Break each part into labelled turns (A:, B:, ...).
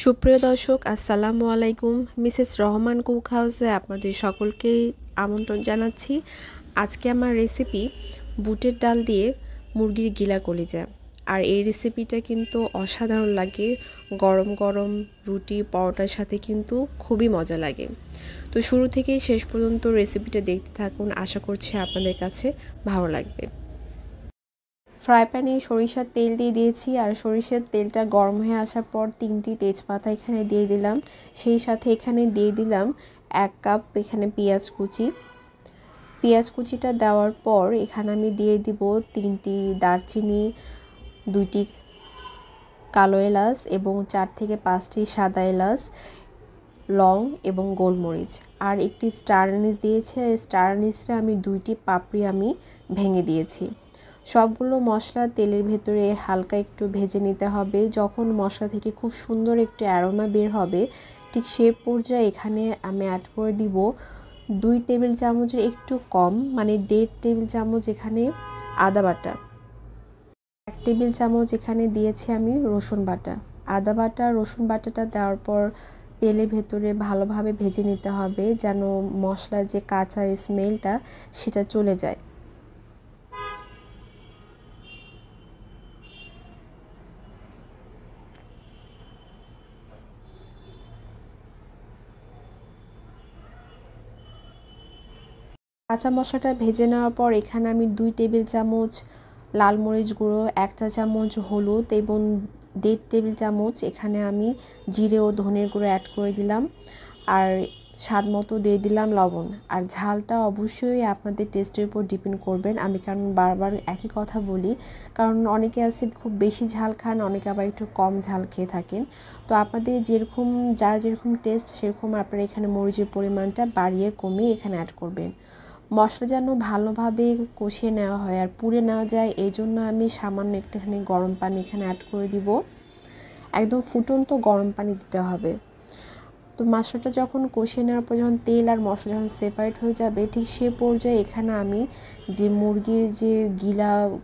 A: সুপ্রিয় দর্শক, আসসালামু আলাইকুম। মিসেস রহমান কুক হাউসে আপনাদের সকলকেই আমন্ত্রণ জানাচ্ছি। আজকে আমার রেসিপি বুটের ডাল দিয়ে মুরগির গিলা কলিজা। আর এই রেসিপিটা কিন্তু অসাধারণ লাগে, গরম গরম রুটি পরোটার সাথে কিন্তু খুবই মজা লাগে। তো শুরু থেকেই শেষ পর্যন্ত রেসিপিটা দেখতে থাকুন, আশা করছি আপনাদের কাছে ভালো লাগবে। ফ্রাই প্যানে সরিষার তেল দিয়ে দিয়েছি, আর সরিষার তেলটা গরম হয়ে আসার পর 3টি তেজপাতা এখানে দিয়ে দিলাম। সেই সাথে এখানে দিয়ে দিলাম 1 কাপ এখানে পেঁয়াজ কুচি। পেঁয়াজ কুচিটা দেওয়ার পর এখানে আমি দিয়ে দিব 3টি দারচিনি, 2টি কালো এলাচ এবং 4 থেকে 5টি সাদা এলাচ, লং এবং গোলমরিচ, আর একটি স্টার আনিস দিয়েছি। স্টার আনিসে আমি 2টি পাপড়ি আমি ভেঙে দিয়েছি। সবগুলো মশলা তেলের ভেতরে হালকা একটু ভেজে নিতে হবে। যখন মশলা থেকে খুব সুন্দর একটু অ্যারোমা বের হবে, ঠিক সে পর্যায়ে এখানে আমি অ্যাড করে দিব 2 টেবিল চামচের একটু কম, মানে 1.5 টেবিল চামচ এখানে আদা বাটা, 1 টেবিল চামচ এখানে দিয়েছি আমি রসুন বাটা। আদা বাটা রসুন বাটাটা দেওয়ার পর তেলের ভেতরে ভালোভাবে ভেজে নিতে হবে, যেন মশলার যে কাঁচা স্মেলটা সেটা চলে যায়। কাঁচা মশলাটা ভেজে নেওয়ার পর এখানে আমি 2 টেবিল চামচ লাল মরিচ গুঁড়ো, 1 চা চামচ হলুদ এবং 1.5 টেবিল চামচ এখানে আমি জিরে ও ধনের গুঁড়ো অ্যাড করে দিলাম। আর স্বাদ মতো দিয়ে দিলাম লবণ। আর ঝালটা অবশ্যই আপনাদের টেস্টের উপর ডিপেন্ড করবেন। আমি কারণ বারবার একই কথা বলি, কারণ অনেকে আছে খুব বেশি ঝাল খান, অনেকে আবার একটু কম ঝাল খেয়ে থাকেন। তো আপনাদের যার যেরকম টেস্ট সেরকম আপনারা এখানে মরিচের পরিমাণটা বাড়িয়ে কমিয়ে এখানে অ্যাড করবেন। মশলা যেন ভালোভাবে কষিয়ে নেওয়া হয় আর পুড়ে নেওয়া যায়, এই জন্য আমি সামান্য একটুখানি গরম পানি এখানে অ্যাড করে দিব। একদম ফুটন্ত গরম পানি দিতে হবে। তো মশলাটা যখন কষিয়ে নেওয়ার পর যখন তেল আর মশলা যখন সেপারেট হয়ে যাবে, ঠিক সে পর্যায়ে এখানে আমি যে মুরগির যে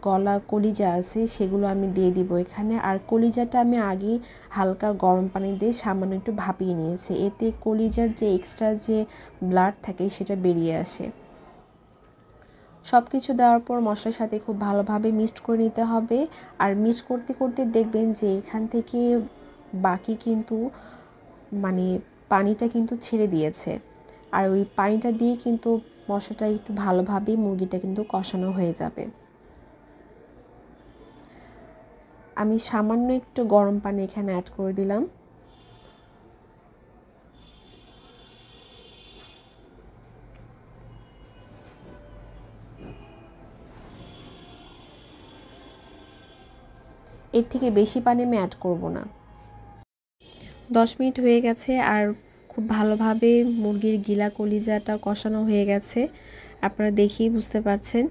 A: গলা কলিজা আছে সেগুলো আমি দিয়ে দিব এখানে। আর কলিজাটা আমি আগে হালকা গরম পানি দিয়ে সামান্য একটু ভাপিয়ে নিয়েছি, এতে কলিজার যে এক্সট্রা যে ব্লাড থাকে সেটা বেরিয়ে আসে। সব কিছু দেওয়ার পর মশলার সাথে খুব ভালোভাবে মিক্সড করে নিতে হবে। আর মিক্স করতে করতে দেখবেন যে এখান থেকে বাকি কিন্তু মানে পানিটা কিন্তু ছেড়ে দিয়েছে, আর ওই পানিটা দিয়ে কিন্তু মশলাটা একটু ভালোভাবে মুরগিটা কিন্তু কষানো হয়ে যাবে। আমি সামান্য একটু গরম পানি এখানে অ্যাড করে দিলাম। এর থেকে বেশি পানি আমি অ্যাড করব না। 10 মিনিট হয়ে গেছে আর খুব ভালোভাবে মুরগির গিলা কলিজাটা কষানো হয়ে গেছে, আপনারা দেখেই বুঝতে পারছেন।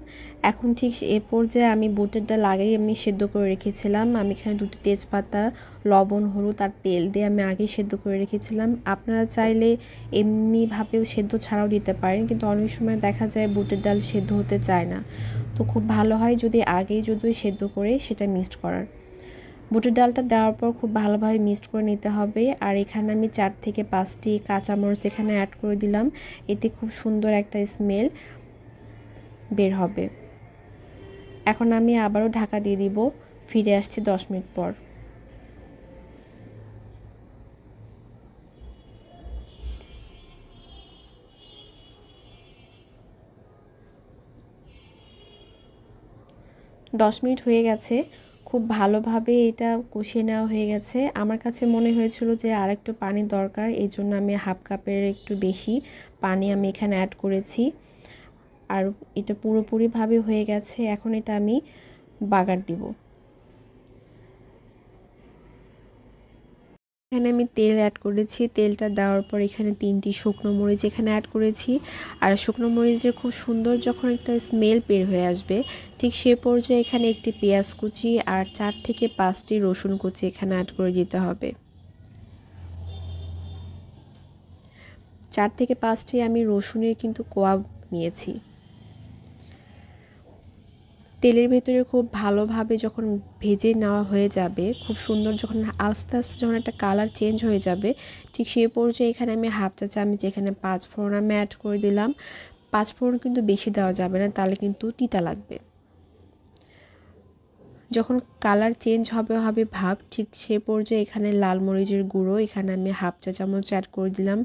A: এখন ঠিক এ পর্যায়ে আমি বুটের ডাল আগেই আমি সেদ্ধ করে রেখেছিলাম। আমি এখানে 2টি তেজপাতা, লবণ, হলুদ আর তেল দিয়ে আমি আগেই সেদ্ধ করে রেখেছিলাম। আপনারা চাইলে এমনিভাবেও সেদ্ধ ছাড়াও দিতে পারেন, কিন্তু অনেক সময় দেখা যায় বুটের ডাল সেদ্ধ হতে চায় না। তো খুব ভালো হয় যদি আগেই যদি সেদ্ধ করে সেটা মিক্সড করার। বুটের ডালটা দেওয়ার পর খুব ভালোভাবে মিক্সড করে নিতে হবে। আর এখানে আমি 4 থেকে 5টি কাঁচামরিচ এখানে অ্যাড করে দিলাম, এতে খুব সুন্দর একটা স্মেল বের হবে। এখন আমি আবারও ঢাকা দিয়ে দিব, ফিরে আসছি 10 মিনিট পর। 10 মিনিট হয়ে গেছে, খুব ভালোভাবে এটা কষিয়ে নেওয়া হয়ে গেছে। আমার কাছে মনে হয়েছিল যে আর একটু পানি দরকার, এই জন্য আমি হাফ কাপের একটু বেশি পানি আমি এখানে অ্যাড করেছি। আর এটা পুরোপুরিভাবে হয়ে গেছে, এখন এটা আমি বাগার দিব। এখানে আমি তেল অ্যাড করেছি, তেলটা দেওয়ার পর এখানে 3টি শুকনো মরিচ এখানে অ্যাড করেছি। আর শুকনো মরিচের খুব সুন্দর যখন একটা স্মেল বের হয়ে আসবে, ঠিক সে পর্যায়ে এখানে একটি পেঁয়াজ কুচি আর 4 থেকে 5টি রসুন কুচি এখানে অ্যাড করে দিতে হবে। 4 থেকে 5টি আমি রসুনের কিন্তু কোয়া নিয়েছি। তেলের ভেতরে খুব ভালোভাবে যখন ভেজে নেওয়া হয়ে যাবে, খুব সুন্দর যখন আস্তে আস্তে যখন একটা কালার চেঞ্জ হয়ে যাবে, ঠিক সেই পর্যায়ে এখানে আমি হাফ চা চামচ এখানে পাঁচফোড়ন আমি অ্যাড করে দিলাম। পাঁচফোড়ন কিন্তু বেশি দেওয়া যাবে না, তাহলে কিন্তু তিতা লাগবে। যখন কালার চেঞ্জ হবে ভাব, ঠিক সেই পর্যায়ে এখানে লাল মরিচের গুঁড়ো এখানে আমি হাফ চা চামচ অ্যাড করে দিলাম।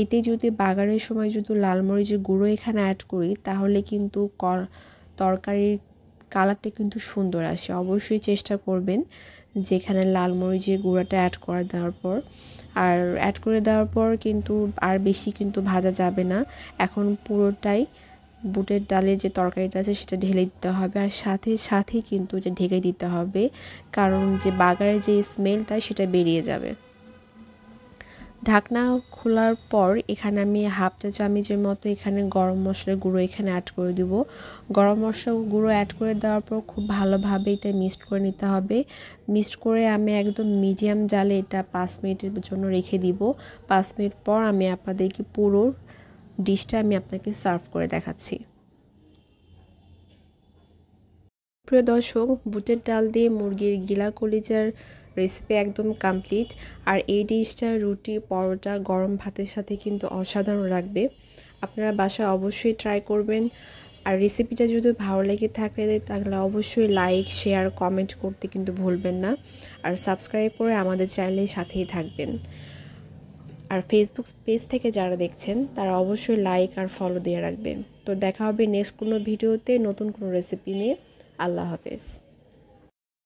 A: এতে যদি বাগারের সময় যদি লাল মরিচের গুঁড়ো এখানে অ্যাড করি, তাহলে কিন্তু তরকারির কালারটা কিন্তু সুন্দর আসে। অবশ্যই চেষ্টা করবেন যেখানে লাল মরিচের গুঁড়োটা অ্যাড করে দেওয়ার পর, আর অ্যাড করে দেওয়ার পর কিন্তু আর বেশি কিন্তু ভাজা যাবে না। এখন পুরোটাই বুটের ডালের যে তরকারিটা আছে সেটা ঢেলে দিতে হবে, আর সাথেই কিন্তু যে ঢেকে দিতে হবে, কারণ যে বাগারের যে স্মেলটা সেটা বেরিয়ে যাবে। ঢাকনা খোলার পর এখানে আমি হাফ চা চামচের মতো এখানে গরম মশলার গুঁড়ো এখানে অ্যাড করে দিব। গরম মশলার গুঁড়ো অ্যাড করে দেওয়ার পর খুব ভালোভাবে এটা মিক্সড করে নিতে হবে। মিক্সড করে আমি একদম মিডিয়াম জালে এটা 5 মিনিটের জন্য রেখে দিব। 5 মিনিট পর আমি আপনাদেরকে পুরো ডিশটা আমি আপনাকে সার্ভ করে দেখাচ্ছি। প্রিয় দর্শক, বুটের ডাল দিয়ে মুরগির গিলা কলিজার রেসিপি একদম কমপ্লিট। আর এই ডিশটা রুটি, পরোটা, গরম ভাতের সাথে কিন্তু অসাধারণ লাগবে। আপনারা বাসায় অবশ্যই ট্রাই করবেন। আর রেসিপিটা যদি ভালো লেগে থাকে তাহলে অবশ্যই লাইক, শেয়ার, কমেন্ট করতে কিন্তু ভুলবেন না। আর সাবস্ক্রাইব করে আমাদের চ্যানেলের সাথেই থাকবেন। আর ফেসবুক পেজ থেকে যারা দেখছেন তারা অবশ্যই লাইক আর ফলো দিয়ে রাখবেন। তো দেখা হবে নেক্সট কোনো ভিডিওতে নতুন কোনো রেসিপি নিয়ে। আল্লাহ হাফেজ।